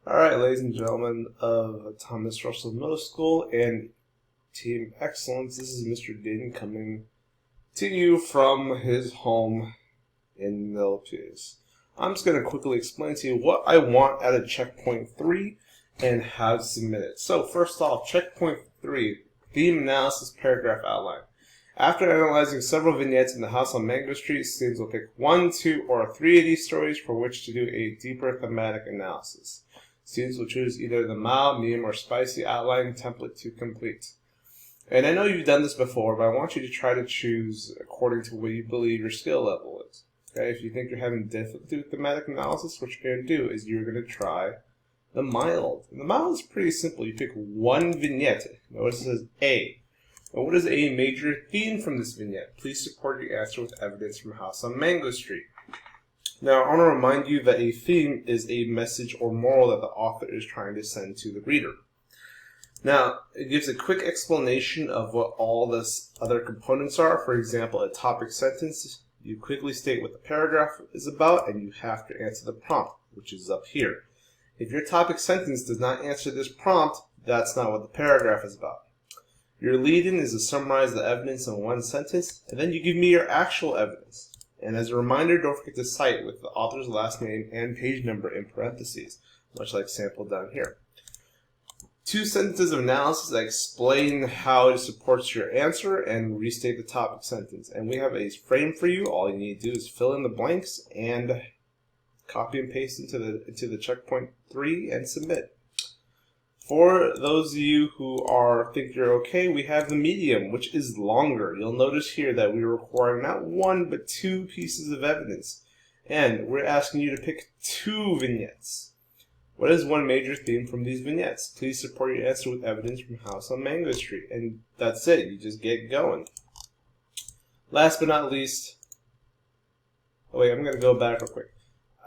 Alright, ladies and gentlemen of Thomas Russell Middle School and Team Excellence, this is Mr. Dayton coming to you from his home in Milpitas. I'm just going to quickly explain to you what I want out of Checkpoint 3 and how to submit it. So first off, Checkpoint 3, Theme Analysis Paragraph Outline. After analyzing several vignettes in the house on Mango Street, students will pick 1, 2, or 3 of these stories for which to do a deeper thematic analysis. Students will choose either the mild, medium, or spicy outline template to complete. And I know you've done this before, but I want you to try to choose according to what you believe your skill level is. Okay? If you think you're having difficulty with thematic analysis, what you're going to do is you're going to try the mild. And the mild is pretty simple. You pick one vignette. Notice it says A. And what is a major theme from this vignette? Please support your answer with evidence from House on Mango Street. Now, I want to remind you that a theme is a message or moral that the author is trying to send to the reader. Now, it gives a quick explanation of what all this other components are. For example, a topic sentence, you quickly state what the paragraph is about, and you have to answer the prompt, which is up here. If your topic sentence does not answer this prompt, that's not what the paragraph is about. Your lead-in is to summarize the evidence in one sentence, and then you give me your actual evidence. And as a reminder, don't forget to cite with the author's last name and page number in parentheses, much like sample down here. 2 sentences of analysis that explain how it supports your answer and restate the topic sentence. And we have a frame for you. All you need to do is fill in the blanks and copy and paste into the Checkpoint 3 and submit. For those of you who think you're okay, we have the medium, which is longer. You'll notice here that we're requiring not 1 but 2 pieces of evidence. And we're asking you to pick 2 vignettes. What is one major theme from these vignettes? Please support your answer with evidence from House on Mango Street. And that's it. You just get going. Last but not least, I'm going to go back real quick.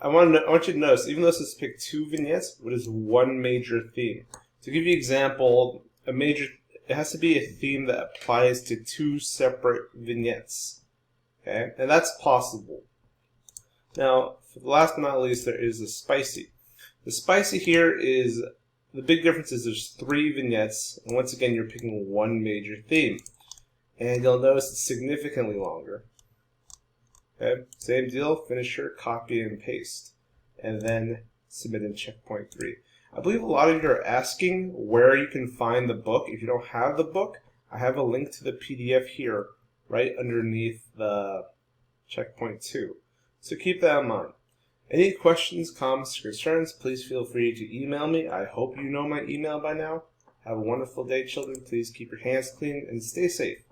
I want you to notice, even though it says pick 2 vignettes, what is one major theme? To give you an example, it has to be a theme that applies to 2 separate vignettes. Okay? And that's possible. Now, for the last but not least, there is the spicy. The spicy here is, the big difference is there's 3 vignettes, and once again, you're picking one major theme. And you'll notice it's significantly longer. Okay? Same deal, finisher, copy and paste. And then submit in Checkpoint 3. I believe a lot of you are asking where you can find the book. If you don't have the book, I have a link to the PDF here, right underneath the Checkpoint 2. So keep that in mind. Any questions, comments, or concerns, please feel free to email me. I hope you know my email by now. Have a wonderful day, children. Please keep your hands clean and stay safe.